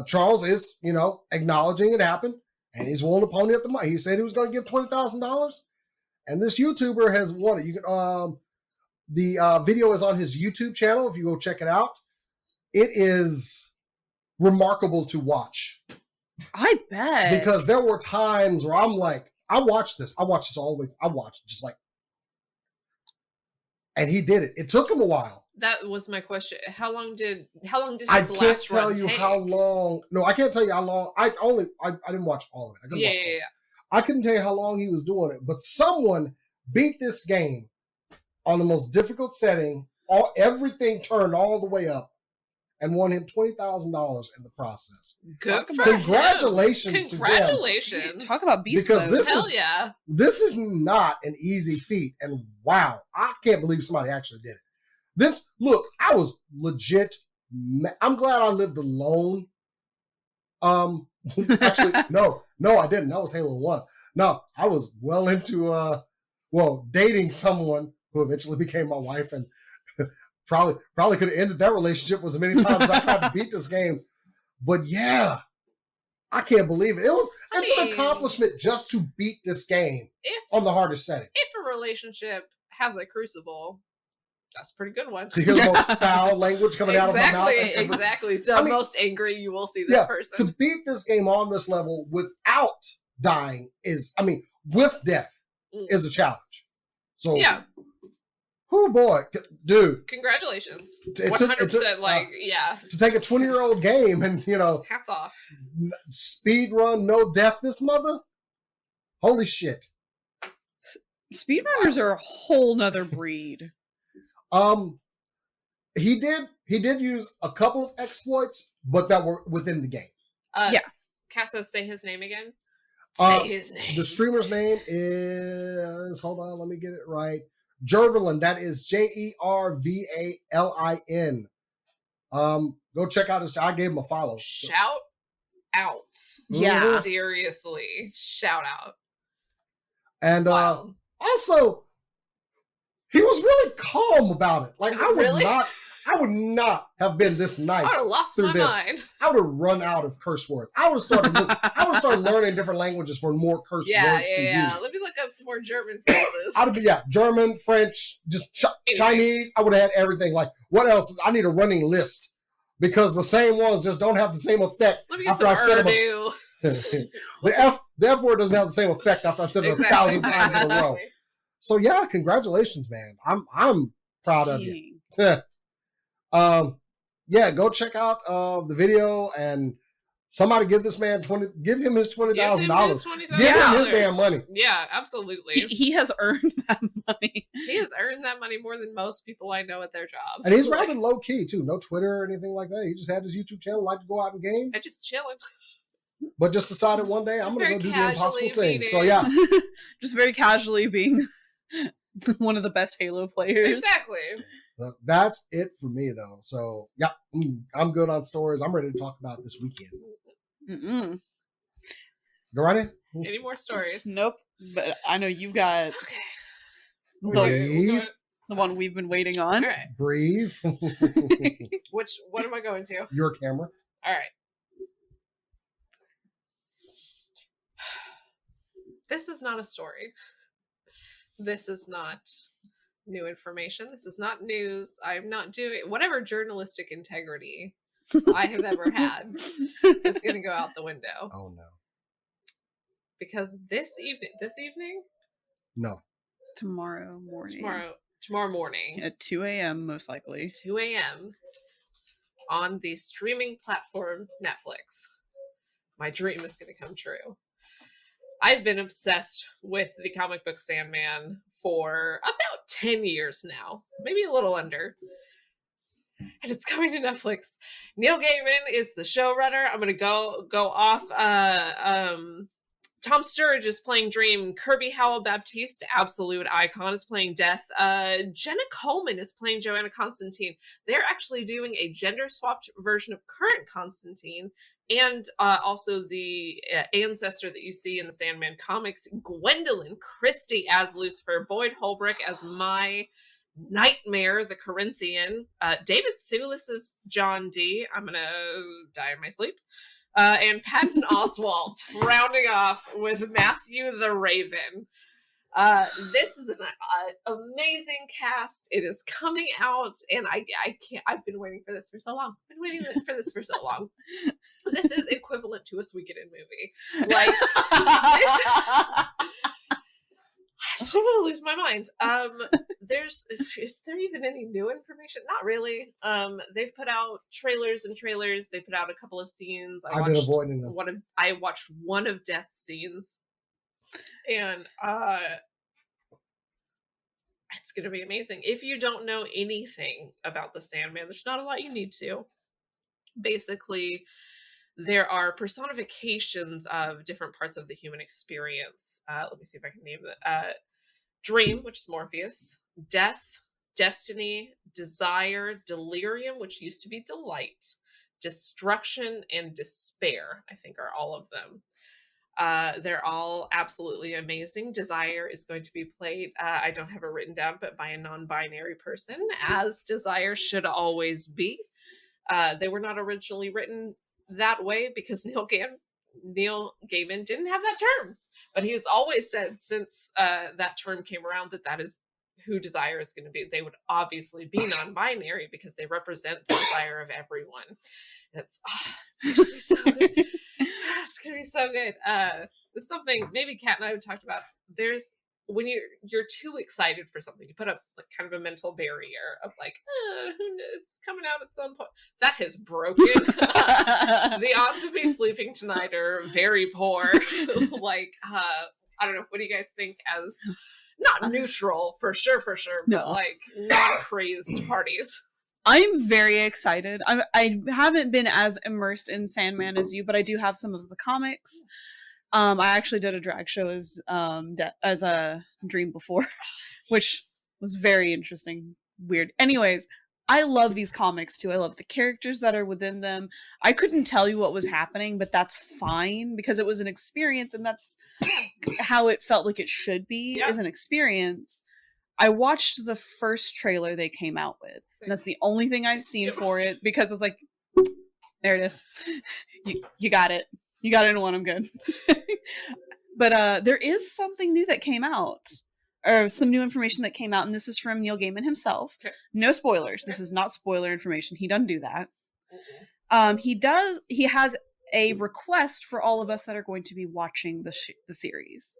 Charles is, acknowledging it happened, and he's willing to pony up the money. He said he was going to give $20,000, and this YouTuber has won it. You can, the video is on his YouTube channel. If you go check it out, it is remarkable to watch I bet. Because there were times where I'm like, I watched this all the way. I watched just like, and he did it. It took him a while. That was my question. How long did I his can't last tell run you take? how long. No, I can't tell you how long. I didn't watch all of it. I couldn't watch all of it. I couldn't tell you how long he was doing it, but someone beat this game on the most difficult setting. Everything turned all the way up, and won him $20,000 in the process. Good for Congratulations him. to Congratulations. Talk about beast because mode. this is not an easy feat, and wow, I can't believe somebody actually did it. I was legit. I'm glad I lived alone. Actually, no, I didn't. That was Halo 1. No, I was well into dating someone who eventually became my wife, and probably could have ended that relationship as many times as I tried to beat this game. But yeah, I can't believe it. It's an accomplishment just to beat this game on the hardest setting. If a relationship has a crucible, that's a pretty good one. To hear the most foul language coming out of my mouth. Exactly. The most angry you will see this person. To beat this game on this level without dying with death is a challenge. So yeah. Oh boy, dude! Congratulations, 100%. To take a 20-year-old game and hats off. Speed run, no death. This mother, holy shit! Speedrunners are a whole nother breed. He did use a couple of exploits, but that were within the game. Casa, say his name again. Say his name. The streamer's name is, hold on, let me get it right. Jervalin, that is Jervalin. Go check out his. I gave him a follow. Shout out. Yeah. Seriously. Shout out. And also, he was really calm about it. Like I would not have been this nice. I would have lost my mind. I would have run out of curse words. I would have started learning different languages for more curse words to use. Let me look up some more German phrases. German, French, just Chinese. I would have had everything. Like, what else? I need a running list because the same ones just don't have the same effect. Let me get some Urdu. The F word doesn't have the same effect after I've said it 1,000 times in a row. So yeah, congratulations, man. I'm proud of you. Go check out the video and somebody give him his $20,000. Give him his damn money. Yeah, absolutely. He has earned that money. He has earned that money more than most people I know at their jobs. And he's rather low key too. No Twitter or anything like that. He just had his YouTube channel, like to go out and game. I just chilling. But just decided one day I'm gonna go do the impossible thing. So yeah. Just very casually being one of the best Halo players. Exactly. That's it for me, though. So, yeah, I'm good on stories. I'm ready to talk about this weekend. Go right in. Any more stories? Nope. But I know you've got Breathe. the one we've been waiting on. All right. Breathe. What am I going to? Your camera. All right. This is not a story. This is not new information. This is not news. I'm not doing whatever journalistic integrity I have ever had is going to go out the window. Oh no! Because this evening? No. Tomorrow morning at 2 a.m. most likely. 2 a.m. on the streaming platform Netflix. My dream is going to come true. I've been obsessed with the comic book Sandman for about 10 years now, maybe a little under. And it's coming to Netflix. Neil Gaiman is the showrunner. I'm going to go off. Tom Sturridge is playing Dream. Kirby Howell-Baptiste, absolute icon, is playing Death. Jenna Coleman is playing Joanna Constantine. They're actually doing a gender-swapped version of current Constantine. And also the ancestor that you see in the Sandman comics, Gwendolyn Christie as Lucifer, Boyd Holbrook as my Nightmare, the Corinthian, David Thewlis as John Dee. I'm going to die in my sleep. And Patton Oswalt, rounding off with Matthew the Raven. This is an amazing cast. It is coming out, and I can't. I've been waiting for this for so long. This is equivalent to a Suikoden movie. Like this. I'm gonna lose my mind. Is there even any new information? Not really. They've put out trailers and trailers. They put out a couple of scenes. I've been avoiding them. I watched one of Death's scenes, and it's gonna be amazing. If you don't know anything about the Sandman, there's not a lot you need to. Basically, there are personifications of different parts of the human experience. Let me see if I can name it. Dream, which is Morpheus. Death, Destiny, Desire, Delirium, which used to be Delight. Destruction, and Despair, I think, are all of them. They're all absolutely amazing. Desire is going to be played, I don't have it written down, but by a non-binary person, as Desire should always be. They were not originally written that way because Neil Gaiman didn't have that term, but he has always said since that term came around that is who Desire is going to be. They would obviously be non-binary because they represent the desire of everyone. It's going to be so good. It's going to be so good. This is something maybe Kat and I have talked about. There's when you're too excited for something, you put up like kind of a mental barrier of like, it's coming out at some point. That has broken. The odds of me sleeping tonight are very poor. Like, I don't know. What do you guys think as not neutral for sure, but like not crazed parties? I'm very excited. I haven't been as immersed in Sandman as you, but I do have some of the comics. I actually did a drag show as a Dream before, which was very interesting, weird. Anyways, I love these comics too. I love the characters that are within them. I couldn't tell you what was happening, but that's fine because it was an experience, and that's how it felt like it should be as an experience. I watched the first trailer they came out with. And that's the only thing I've seen for it because it's like, there it is. You got it. You got it in one, I'm good. But there is something new that came out. Or some new information that came out, and this is from Neil Gaiman himself. Okay. No spoilers. This is not spoiler information. He doesn't do that. He has a request for all of us that are going to be watching the series.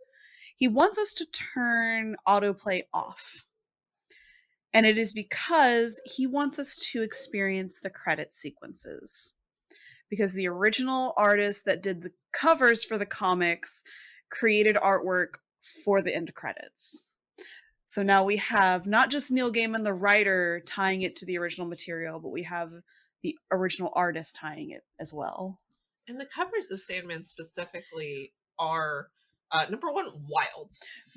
He wants us to turn autoplay off. And it is because he wants us to experience the credit sequences. Because the original artist that did the covers for the comics created artwork for the end credits. So now we have not just Neil Gaiman, the writer, tying it to the original material, but we have the original artist tying it as well. And the covers of Sandman specifically are, number one, wild.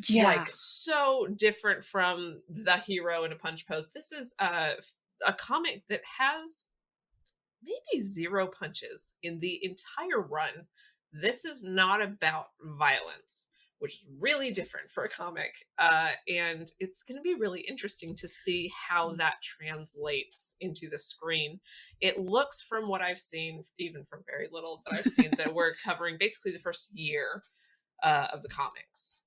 Yeah. Like, so different from the hero in a punch pose. This is a comic that has maybe 0 punches in the entire run. This is not about violence, which is really different for a comic. And it's going to be really interesting to see how that translates into the screen. It looks, from what I've seen, even from very little that I've seen, that we're covering basically the first year of the comics,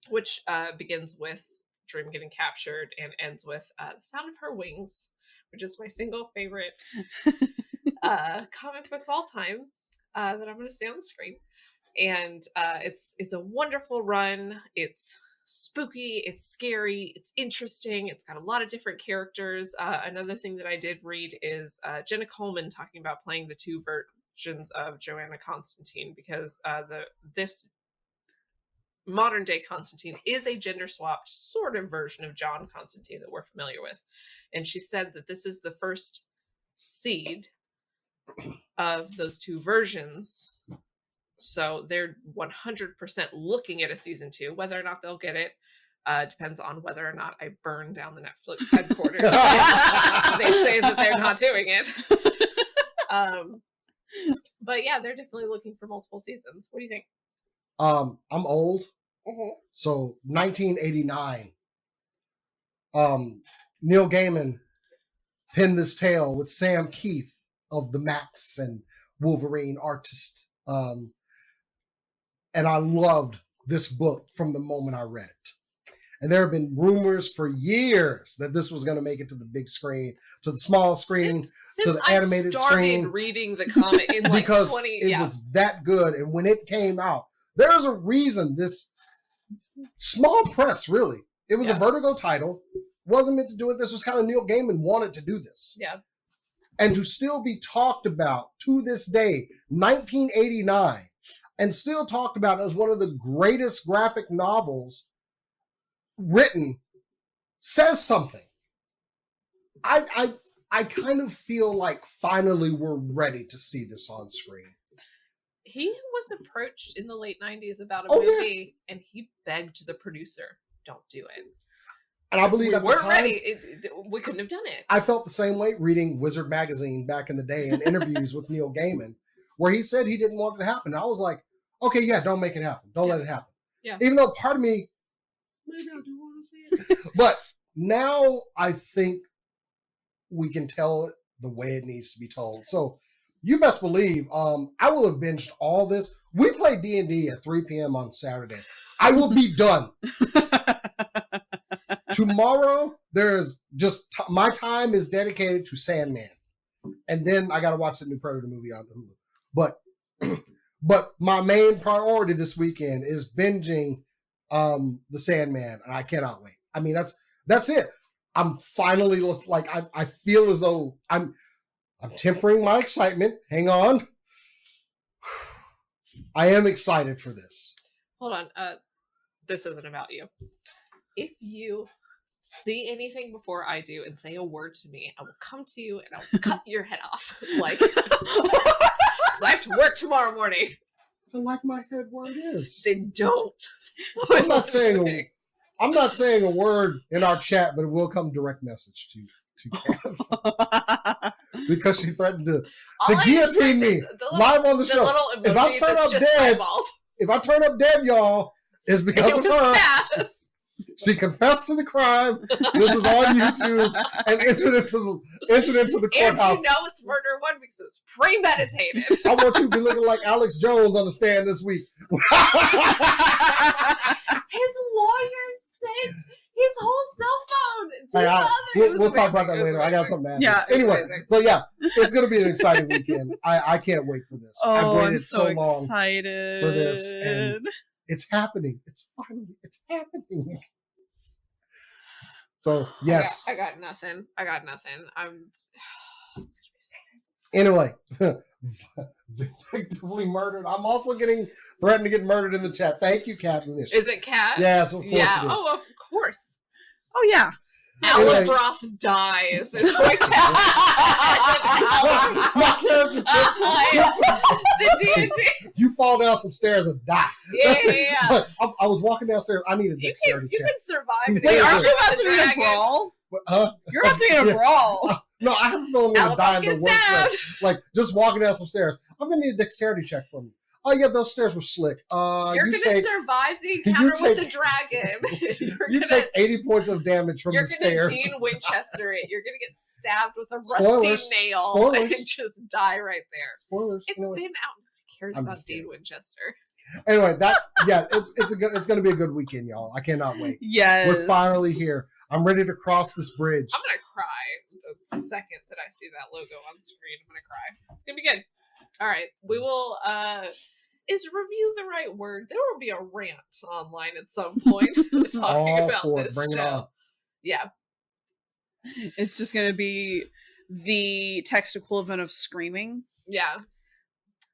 which begins with Dream getting captured and ends with the sound of her wings, which is my single favorite comic book of all time that I'm going to say on the screen. And it's a wonderful run. It's spooky, it's scary, it's interesting, it's got a lot of different characters. Another thing that I did read is Jenna Coleman talking about playing the 2 versions of Joanna Constantine, because this modern day Constantine is a gender swapped sort of version of John Constantine that we're familiar with. And she said that this is the first seed of those 2 versions. So they're 100% looking at a season 2. Whether or not they'll get it depends on whether or not I burn down the Netflix headquarters. They say that they're not doing it. But yeah, they're definitely looking for multiple seasons. What do you think? I'm old. So 1989. Neil Gaiman penned this tale with Sam Keith of the Max and Wolverine artist. And I loved this book from the moment I read it. And there have been rumors for years that this was going to make it to the big screen, to the small screen, to the animated I started screen. reading the comic in like because 20, it was that good. And when it came out, there's a reason this small press, really, it was a Vertigo title, wasn't meant to do it. This was kind of Neil Gaiman wanted to do this. Yeah. And to still be talked about to this day, 1989, and still talked about as one of the greatest graphic novels written, says something. I kind of feel like finally we're ready to see this on screen. He was approached in the late 90s about a movie, and he begged the producer, don't do it. And I believe at the time, ready. We couldn't have done it. I felt the same way reading Wizard magazine back in the day and interviews with Neil Gaiman, where he said he didn't want it to happen. I was like, okay, yeah, don't make it happen. Don't let it happen. Yeah. Even though part of me, maybe I do want to see it. But now I think we can tell it the way it needs to be told. So you best believe I will have binged all this. We play D&D at 3 p.m. on Saturday. I will be done. Tomorrow, there's just my time is dedicated to Sandman. And then I got to watch the new Predator movie on Hulu. But my main priority this weekend is binging the Sandman, and I cannot wait. I mean, that's it. I'm finally like I feel as though I'm tempering my excitement. Hang on. I am excited for this. Hold on. This isn't about you. If you see anything before I do and say a word to me, I will come to you and I'll cut your head off. Like, 'cause I have to work tomorrow morning. I like my head where it is. Then don't. I'm not saying a word in our chat, but it will come direct message to Cass. Because she threatened to guillotine me live on the show. If I turn up dead, y'all, it's because of her. Pass. She confessed to the crime. This is on YouTube and entered into the courthouse. And you know it's murder one because it was premeditated. I want you to be looking like Alex Jones on the stand this week. His lawyer said his whole cell phone. We'll talk about that later. I got something to add. Yeah. Anyway, so yeah, it's going to be an exciting weekend. I can't wait for this. Oh, I've waited I'm so long excited for this, and it's happening. It's happening. So yes. I got nothing. I'm. It's Anyway, vindictively murdered. I'm also getting threatened to get murdered in the chat. Thank you, Captain. Is it Cat? Yes, of course it is. Oh, of course. Oh yeah. Anyway. Alabroth dies. Is My character the D&D. You fall down some stairs and die. Yeah. I was walking downstairs. I need a dexterity You check. can survive it. Wait, aren't you about The to be in a dragon. brawl? Huh? You're about to be in a brawl. No, I have a feeling I'm going to die in the Alabama worst way. sound. Like, just walking down some stairs. I'm going to need a dexterity check from you. Oh, yeah, those stairs were slick. You're you going to take, survive the encounter with the dragon. you take 80 points of damage from the stairs. You're going to Dean Winchester it. You're going to get stabbed with a Spoilers. rusty nail Spoilers. and just die right there. Spoilers. It's Anyway. been out. Who cares I'm about just Dean kidding. Winchester? Anyway, it's going to be a good weekend, y'all. I cannot wait. Yes. We're finally here. I'm ready to cross this bridge. I'm going to cry the second that I see that logo on screen. I'm going to cry. It's going to be good. All right. We will, is review the right word? There will be a rant online at some point talking All about for it. this Bring it show. on. Yeah. It's just gonna be the text equivalent of screaming. Yeah.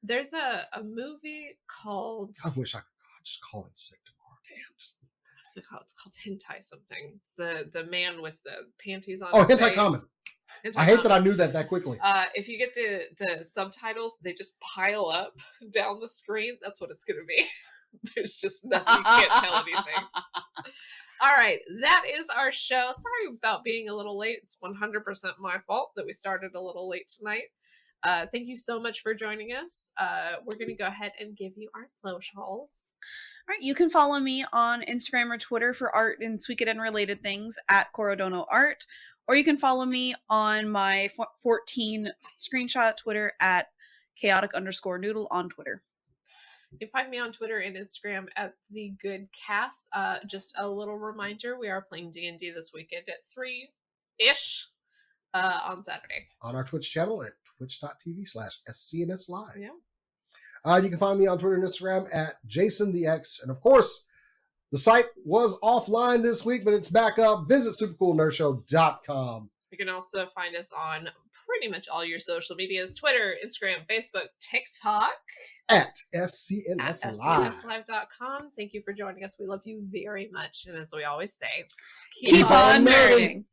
There's a movie called I wish I could just call in sick tomorrow. Damn. Just... what's it called? It's called Hentai something. The man with the panties on. Oh, his Hentai face. Common. Hentai I hate that I Common. knew that quickly. If you get the subtitles, they just pile up down the screen. That's what it's going to be. There's just nothing. You can't tell anything. All right, that is our show. Sorry about being a little late. It's 100% my fault that we started a little late tonight. Thank you so much for joining us. We're going to go ahead and give you our socials. All right, you can follow me on Instagram or Twitter for art and Suikoden and related things at Corodono Art, or you can follow me on my 14 screenshot Twitter at chaotic_noodle on Twitter. You can find me on Twitter and Instagram at The Good Cast. Just a little reminder, we are playing D&D this weekend at 3-ish on Saturday. On our Twitch channel at twitch.tv/SCNS Live. Yeah. You can find me on Twitter and Instagram at JasonTheX. And of course, the site was offline this week, but it's back up. Visit supercoolnerdshow.com. You can also find us on pretty much all your social medias: Twitter, Instagram, Facebook, TikTok. At SCNS Live. SCNSlive.com. Thank you for joining us. We love you very much. And as we always say, Keep on nerding.